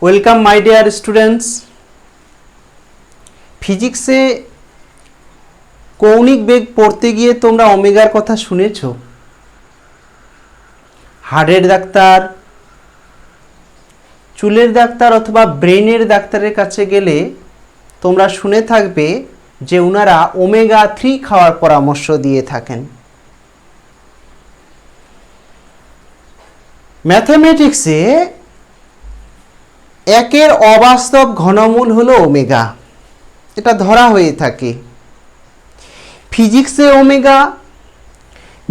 Welcome my dear students. ফিজিক্সে কৌণিক বেগ পড়তে গিয়ে তোমরা ওমেগার কথা শুনেছ। হাড়ের ডাক্তার, চুলের ডাক্তার অথবা ব্রেনের ডাক্তারের কাছে গেলে তোমরা শুনে থাকবে যে ওনারা ওমেগা 3 খাওয়ার পরামর্শ দিয়ে থাকেন। ম্যাথমেটিক্সে একের অবাস্তব ঘনমূল হলো ওমেগা, এটা ধরা হয়ে থাকে। ফিজিক্সে ওমেগা,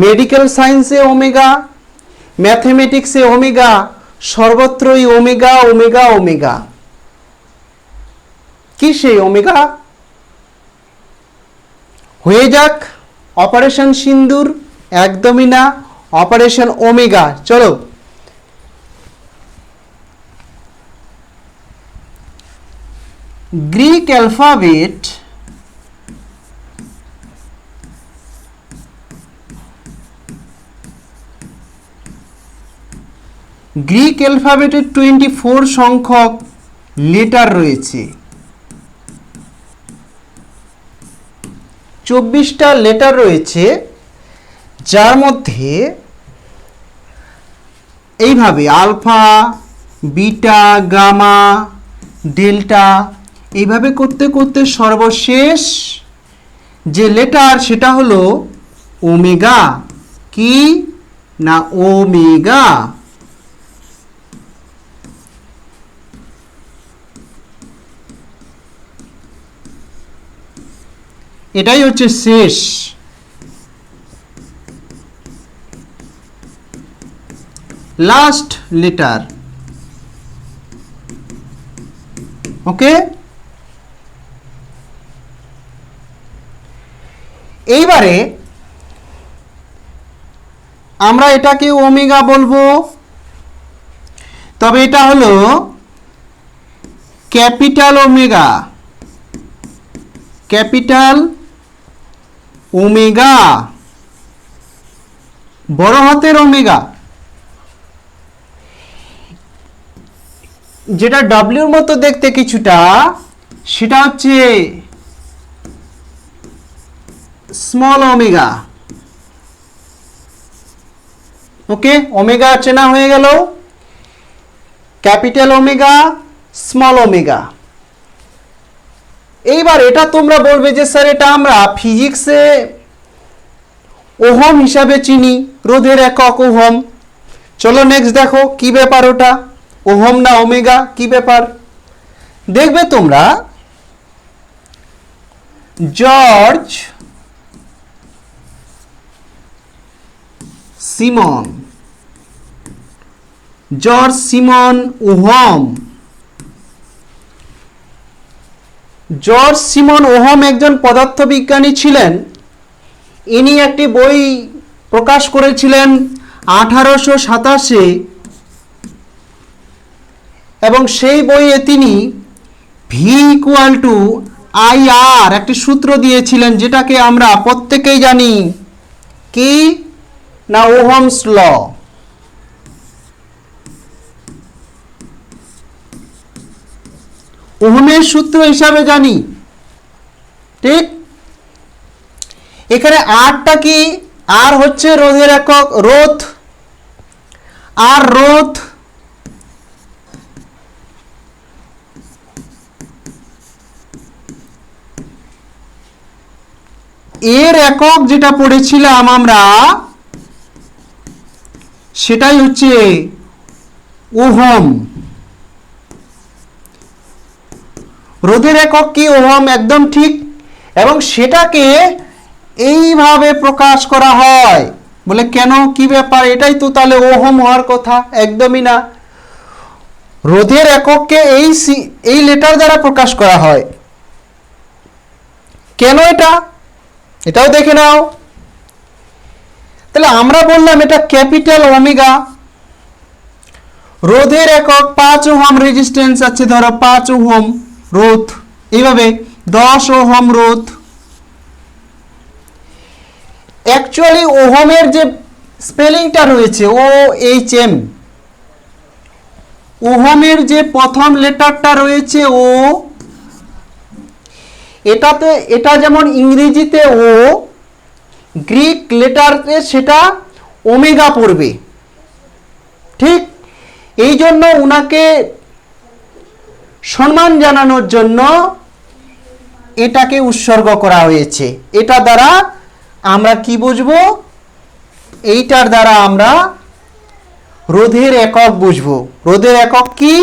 মেডিকেল সায়েন্সে ওমেগা, ম্যাথমেটিক্সে ওমেগা, সর্বত্রই ওমেগা ওমেগা ওমেগা। কি সেই ওমেগা? হয়ে যাক অপারেশন সিন্দুর, একদমই না, অপারেশন ওমেগা। চলো গ্রিক অ্যালফাবেট গ্রিক অ্যালফাবেটের 24 সংখ্যক লেটার রয়েছে। 24টা লেটার রয়েছে, যার মধ্যে এইভাবে আলফা, বিটা, গামা, ডেল্টা এইভাবে করতে করতে সর্বশেষ যে লেটার সেটা হলো ওমেগা। কি না? ওমেগা। এটাই হচ্ছে শেষ। Last letter. ওকে, এইবারে আমরা এটাকে ওমেগা বলবো, তবে এটা হলো ক্যাপিটাল ওমেগা। ক্যাপিটাল ওমেগা, বড় হাতের ওমেগা, যেটা ডব্লিউর মতো দেখতে কিছুটা, সেটা হচ্ছে স্মল ওমেগা। ওকে, ওমেগা চেনা হয়ে গেল। Capital omega, small omega. এইবার এটা তোমরা বলবে যে স্যার এটা আমরা ফিজিক্সে ওহম হিসাবে চিনি, রোধের একক ওহম। চলো নেক্সট দেখো কি ব্যাপার, ওটা ওহম না ওমেগা, কি ব্যাপার দেখবে তোমরা। George Simon ohm. George Simon ohm একজন পদার্থবিজ্ঞানী ছিলেন। ইনি একটি বই প্রকাশ করেছিলেন 1827-এ, এবং সেই বইয়ে তিনি V=IR একটি সূত্র দিয়েছিলেন, যেটাকে আমরা প্রত্যেকেই জানি। কি না? Ohm's law. ওহমের সূত্র হিসাবে জানি, ঠিক? এখানে আরটা কি? আর হচ্ছে রোধের একক, রোধ। আর রোধ এর একক যেটা পড়েছিলাম আমরা, সেটাই হচ্ছে ওহম। রোধের একক কি? ওহম, একদম ঠিক। এবং সেটাকে এইভাবে প্রকাশ করা হয় বলে কেন? কি ব্যাপার? এটাই তো তাহলে ওহম হওয়ার কথা। একদমই না। রোধের একককে এই লেটার দ্বারা প্রকাশ করা হয়। কেন এটাও দেখে নাও। তাহলে আমরা বললাম এটা ক্যাপিটাল ওমেগা। রোধের একক 5 ওহম রেজিস্ট্যান্স আছে, ধরো 5 ওহম রোধ, এইভাবে 10 ওহম রোধ। অ্যাকচুয়ালি ওহমের যে স্পেলিংটা রয়েছে OHM, ওহমের যে প্রথম লেটারটা রয়েছে ও, এটাতে এটা যেমন ইংরেজিতে ও, গ্রিক লেটারে সেটা ওমেগা পড়বে। ঠিক এই জন্য উনাকে সম্মান জানানোর জন্য এটাকে উৎসর্গ করা হয়েছে। এটা দ্বারা আমরা কি বুঝবো? এইটার দ্বারা আমরা রোধের একক বুঝবো। রোধের একক কি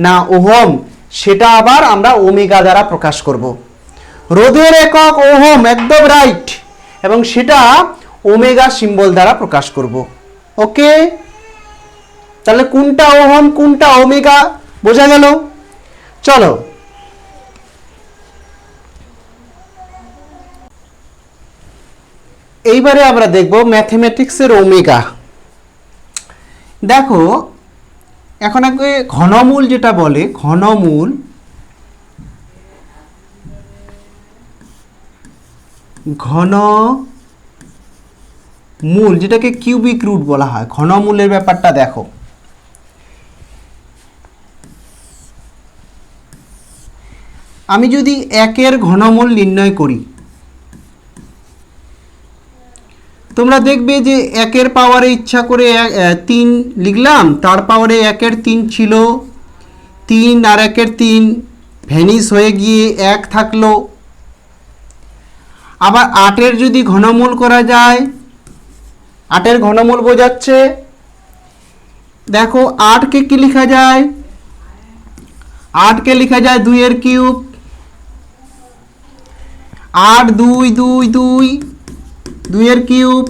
না ওহম, সেটা আবার আমরা ওমেগা দ্বারা প্রকাশ করব। রোধের একক ওহম, একদম রাইট, এবং সেটা ওমেগা সিম্বল দ্বারা প্রকাশ করব। ওকে, তাহলে কোনটা ওহম কোনটা ওমেগা বোঝা গেল। চলো এইবারে আমরা দেখব ম্যাথমেটিক্সের ওমেগা। দেখো এখন আগে ঘনমূল যেটা বলে, ঘনমূল ঘনমূল যেটাকে কিউবিক রুট বলা হয়, ঘনমূলের ব্যাপারটা দেখো। আমি যদি একের ঘনমূল নির্ণয় করি, তোমরা দেখবে যে একের পাওয়ারে ইচ্ছা করে 3 লিখলাম, তার পাওয়ারে একের 3 ছিল, 3 আর একের 3 ভ্যানিশ হয়ে গিয়ে 1 থাকলো। আবার 8-এর যদি ঘনমূল করা যায়, 8-এর ঘনমূল বোঝাচ্ছে, দেখো 8-কে কি লেখা যায়? 8-কে লেখা যায় 2-এর কিউব, 8 2 2 2, 2-এর কিউব,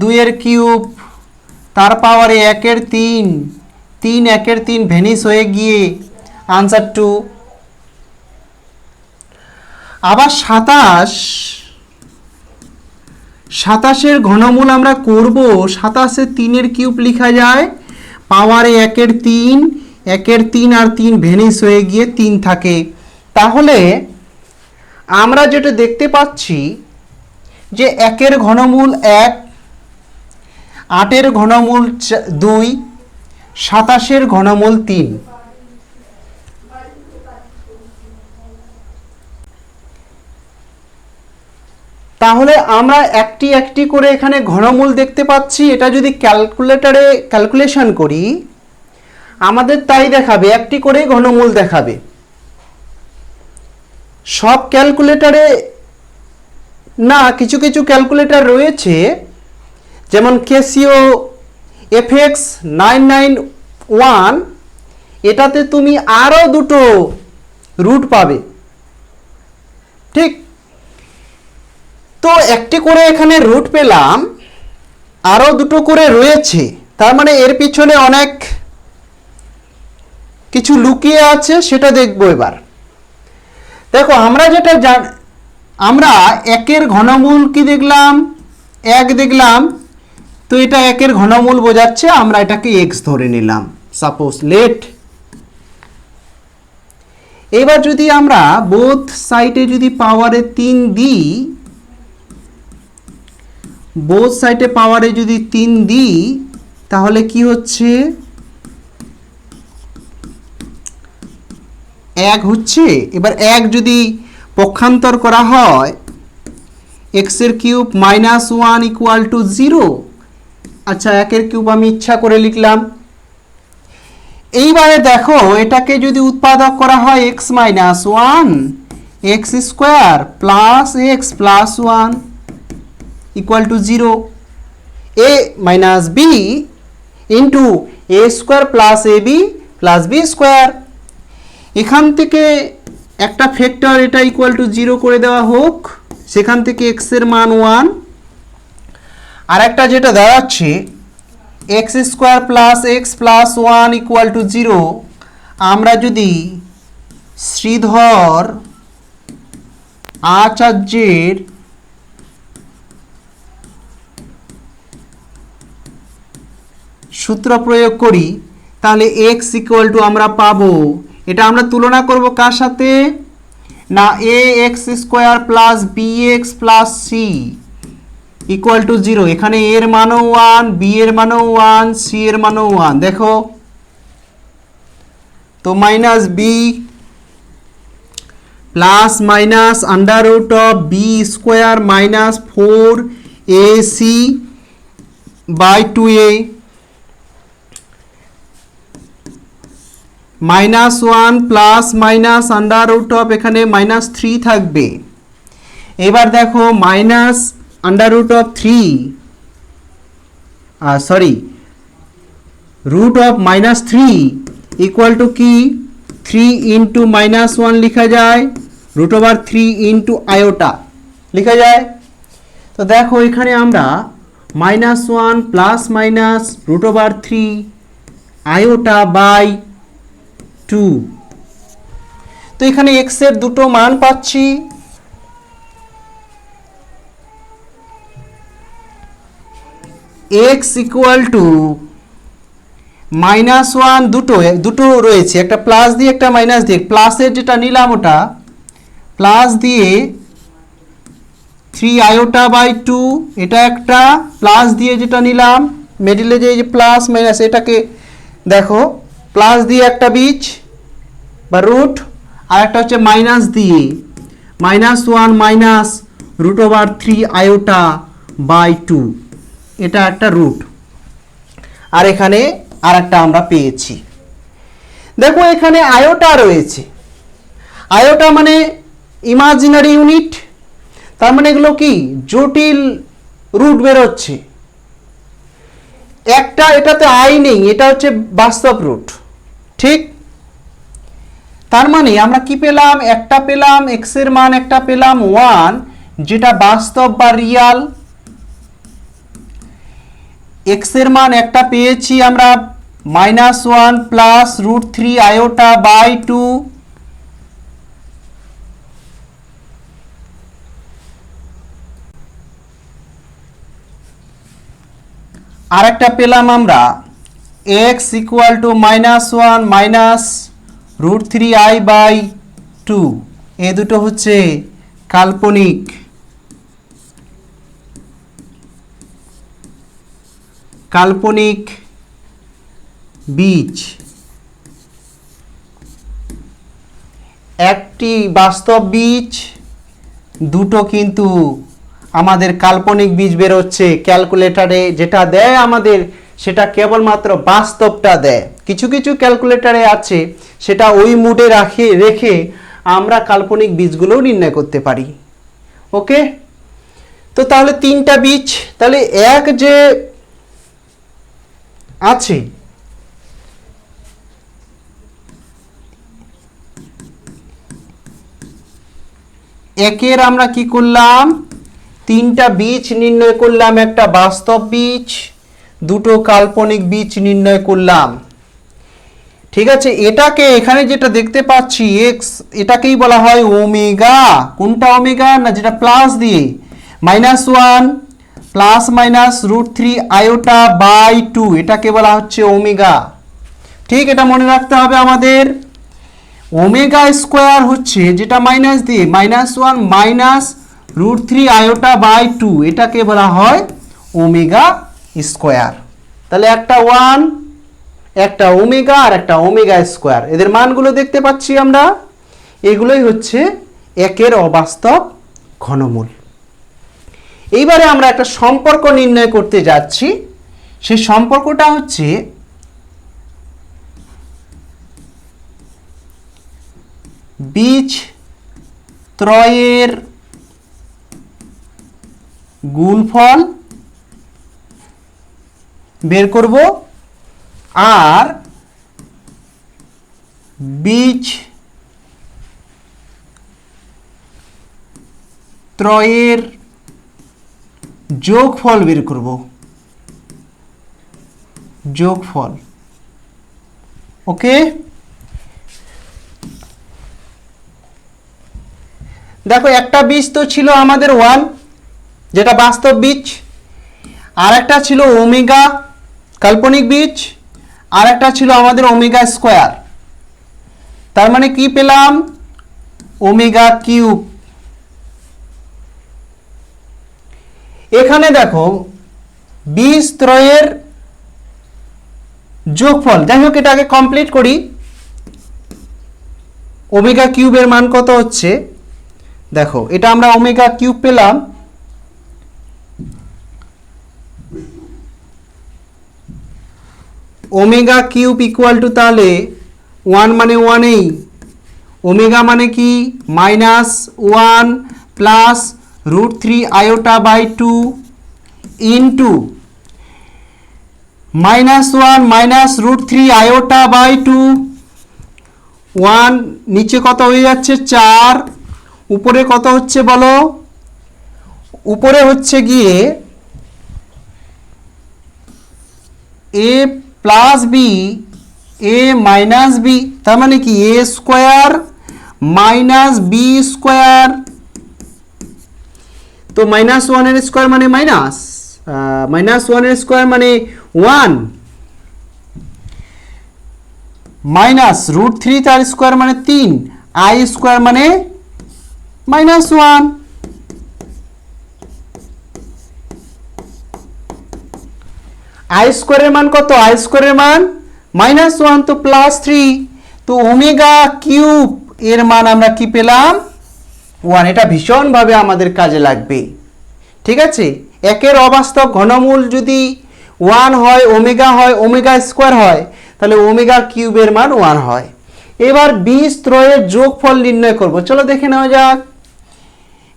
2-এর কিউব, তার পাওয়ারে 1-এর 3, 3 1-এর 3 ভ্যানিশ হয়ে গিয়ে আনসার 2। আবার 27-এর ঘনমূল আমরা করব, 27-এ 3-এর কিউব লেখা যায়, পাওয়ারে 1-এর 3, 1-এর 3 আর 3 ভ্যানিশ হয়ে গিয়ে 3 থাকে। তাহলে আমরা যেটা দেখতে পাচ্ছি যে 1-এর ঘনমূল 1, 8-এর ঘনমূল 2, 27-এর ঘনমূল 3। তাহলে আমরা একটি একটি করে এখানে ঘনমূল দেখতে পাচ্ছি। এটা যদি ক্যালকুলেটরে ক্যালকুলেশন করি আমাদের তাই দেখাবে, একটি করে ঘনমূল দেখাবে। সব ক্যালকুলেটরে না, কিছু কিছু ক্যালকুলেটর রয়েছে, যেমন ক্যাসিও FX 991, এটাতে তুমি আরও দুটো রুট পাবে। ঠিক, তো একটি করে এখানে রুট পেলাম, আরও দুটো করে রয়েছে, তার মানে এর পিছনে অনেক কিছু লুকিয়ে আছে, সেটা দেখবো এবার। দেখো আমরা যেটা আমরা 1-এর ঘনমূল কি দেখলাম? 1 দেখলাম, তো এটা 1-এর ঘনমূল বোঝাচ্ছে, আমরা এটাকে x ধরে নিলাম, সাপোজ লেট। এবার যদি আমরা বোথ সাইডে যদি পাওয়ারে 3 দিই, বোথ সাইডে পাওয়ারে যদি 3 দিই, তাহলে কি হচ্ছে? 1 হচ্ছে। এবার 1 যদি পক্ষান্তর করা হয়, x-এর কিউব -1 = 0। আচ্ছা, 1-এর কিউব আমি ইচ্ছা করে লিখলাম। এইবারে দেখো এটাকে যদি উৎপাদক করা হয় x - 1 x² plus x plus 1 = 0, a minus b into a² plus ab plus b²। এখান থেকে একটা ফ্যাক্টর এটা =0 করে দেওয়া হোক, সেখান থেকে x এর মান 1, আর একটা যেটা দাঁড়াচ্ছে x² প্লাস x প্লাস 1 = 0। আমরা যদি শ্রীধর আচার্যের সূত্র প্রয়োগ করি, তাহলে x = আমরা পাবো, এটা আমরা তুলনা করব কার সাথে না, ax² plus bx plus c = 0। এখানে a এর মানও 1, b এর মানও 1, c এর মানও 1। দেখো তো minus B plus minus under root of B square minus 4ac by 2a minus 1 plus minus under root of এখানে মাইনাস 3 থাকবে। এবার দেখো minus under root of 3 root of minus 3 equal to কি 3 ইন্টু মাইনাস 1 লিখা যায়, root over 3 into iota লিখা যায়। তো দেখো এখানে আমরা minus 1 plus minus root over 3 iota by 2। তো এখানে এক্স এর দুটো মান পাচ্ছি। এক্স ইকুয়াল টু মাইনাস 1 দুটো রয়েছে, একটা প্লাস দিয়ে একটা মাইনাস দিয়ে। প্লাসের যেটা নিলাম ওটা প্লাস দিয়ে 3 আয়োটা বাই 2, এটা একটা প্লাস দিয়ে যেটা নিলাম মিডিলে যে প্লাস মাইনাস, এটাকে দেখো প্লাস দিয়ে একটা বীজ বা রুট, আর একটা হচ্ছে মাইনাস দিয়ে minus 1 minus root over 3 iota by 2, এটা একটা রুট। আর এখানে আর একটা আমরা পেয়েছি। দেখো এখানে আয়োটা রয়েছে, আয়োটা মানে ইমাজিনারি ইউনিট, তার মানে এগুলো কি জটিল রুট বেরোচ্ছে। একটা এটাতে আই নেই, এটা হচ্ছে বাস্তব রুট, ঠিক? তার মানে আমরা কি পেলাম, একটা পেলাম এক্স এর মান, একটা পেলাম 1 যেটা বাস্তব বা রিয়াল। এক্স এর মান একটা পেয়েছি আমরা minus 1 plus root 3 iota by 2, আর একটা পেলাম আমরা x equal to minus 1 minus root 3i by 2। এ দুটো হচ্ছে কাল্পনিক বীজ। একটি বাস্তব বীজ, দুটো কিন্তু আমাদের কাল্পনিক বীজ বেরোচ্ছে। ক্যালকুলেটরে যেটা দেয় আমাদের সেটা কেবলমাত্র বাস্তবটা দেয়, কিছু কিছু ক্যালকুলেটরে আছে সেটা ওই মুডে রেখে আমরা কাল্পনিক বীজগুলোও নির্ণয় করতে পারি। ওকে, তো তাহলে তিনটা বীজ, তাহলে এক যে আছে একের আমরা কি করলাম, তিনটা বীজ নির্ণয় করলাম, একটা বাস্তব বীজ, দুটো কাল্পনিক বীজ নির্ণয় করলাম। ঠিক আছে, এটাকে এখানে যেটা দেখতে পাচ্ছি এক্স, এটাকেই বলা হয় ওমেগা। কোনটা ওমেগা না, যেটা প্লাস দিয়ে minus 1 plus minus root 3 iota by 2, এটাকে বলা হচ্ছে ওমেগা। ঠিক, এটা মনে রাখতে হবে আমাদের। ওমেগা স্কোয়ার হচ্ছে যেটা মাইনাস দিয়ে minus 1 minus root 3 iota by 2, এটাকে বলা হয় ওমেগা স্কোয়ার। তাহলে একটা 1, একটা ওমেগা আর একটা ওমেগা স্কোয়ার, এদের মানগুলো দেখতে পাচ্ছি আমরা। এগুলোই হচ্ছে একের অবাস্তব ঘনমূল। এইবারে আমরা একটা সম্পর্ক নির্ণয় করতে যাচ্ছি। সেই সম্পর্কটা হচ্ছে বীজ ত্রয়ের গুণফল বের করব, আর বীজ ত্রয়ের যোগফল বের করব, যোগফল। ওকে, দেখো একটা বীজ তো ছিল আমাদের 1 যেটা বাস্তব বীজ, আর একটা ছিল ওমেগা কাল্পনিক বীজ, আর একটা ছিল আমাদের ওমেগা স্কোয়ার। তার মানে কি পেলাম, ওমেগা কিউব। এখানে দেখো বীজ ত্রয়ের যোগফল, যাই হোক এটা আগে কমপ্লিট করি। ওমেগা কিউবের মান কত হচ্ছে, দেখো এটা আমরা ওমেগা কিউব পেলাম, ওমেগা কিউব ইকুয়াল টু তাহলে 1 মানে 1এই, ওমেগা মানে কি -1 plus √3 iota by 2 into -1 minus √3 iota by 2, 1 নিচে কত হয়ে যাচ্ছে 4, উপরে কত হচ্ছে বলো, উপরে হচ্ছে গিয়ে a plus B a minus B, তার মানে কি a square minus B square, তো -1 এর স্কোয়ার মানে -1 এর স্কোয়ার মানে 1 মাইনাস √3 তার স্কোয়ার মানে 3, i স্কোয়ার মানে -1, i স্কোয়ারের মান কত, i স্কোয়ারের মান -1 তো +3, তো ওমেগা কিউব এর মান আমরা কি পেলাম 1, এটা ভীষণভাবে আমাদের কাজে লাগবে। ঠিক আছে, একের অবাস্তব ঘনমূল যদি 1 হয়, ওমেগা হয়, ওমেগা স্কোয়ার হয়, তাহলে ওমেগা কিউবের মান 1 হয়। এবার বীজ ত্রয়ের যোগফল নির্ণয় করব, চলো দেখে নেওয়া যাক।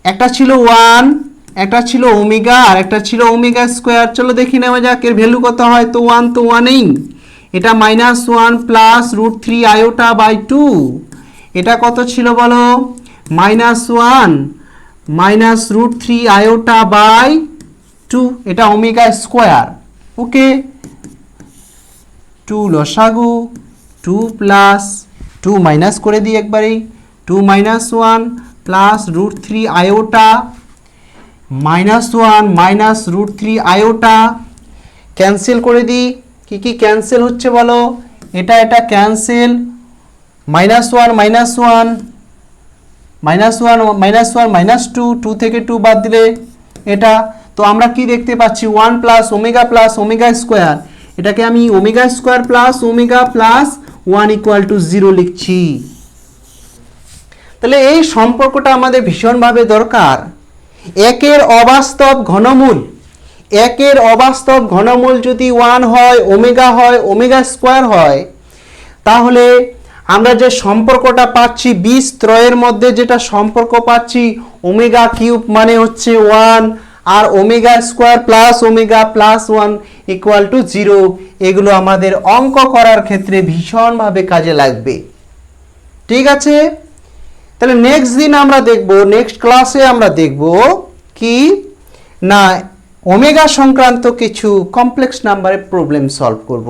একটা ছিল 1, একটা ছিল ওমেগা, আর একটা ছিল ওমেগা স্কোয়ার, চলো দেখে নেওয়া যাক এর ভ্যালু কত হয়, তো 1 তো 1এই, এটা -1 প্লাস √3 আয়োটা বাই 2, এটা কত ছিল বলো, -1 মাইনাস √3 আয়োটা বাই 2, এটা ওমেগা স্কোয়ার, ওকে 2 লসাগু 2 প্লাস 2 মাইনাস করে দিই একবারেই, 2 -1 plus √3 iota -1 minus √3 iota, cancel করে দিই, কি কি ক্যান্সেল হচ্ছে বলো, এটা ক্যান্সেল, -1 -2, 2 থেকে 2 বাদ দিলে এটা, তো আমরা কি দেখতে পাচ্ছি 1 প্লাস ওমেগা স্কোয়ার, এটাকে আমি omega square plus omega plus 1 equal to 0 লিখছি। তাহলে এই সম্পর্কটা আমাদের ভীষণভাবে দরকার। একের অবাস্তব ঘনমূল যদি 1 হয়, ওমেগা স্কোয়ার হয়, তাহলে আমরা যে সম্পর্কটা পাচ্ছি বীজ ত্রয়ের মধ্যে, যেটা সম্পর্ক পাচ্ছি ওমেগা কিউব মানে হচ্ছে 1 আর omega square plus omega plus 1 equal to 0, এগুলো আমাদের অঙ্ক করার ক্ষেত্রে ভীষণভাবে কাজে লাগবে। ঠিক আছে, তাহলে নেক্সট ক্লাসে আমরা দেখব কি না ওমেগা সংক্রান্ত কিছু কমপ্লেক্স নাম্বারের প্রবলেম সলভ করব,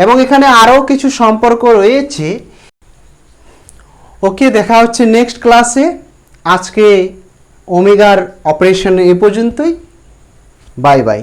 এবং এখানে আরও কিছু সম্পর্ক রয়েছে। ওকে, দেখা হচ্ছে নেক্সট ক্লাসে। আজকে ওমেগার অপারেশন এ পর্যন্তই, বাই বাই।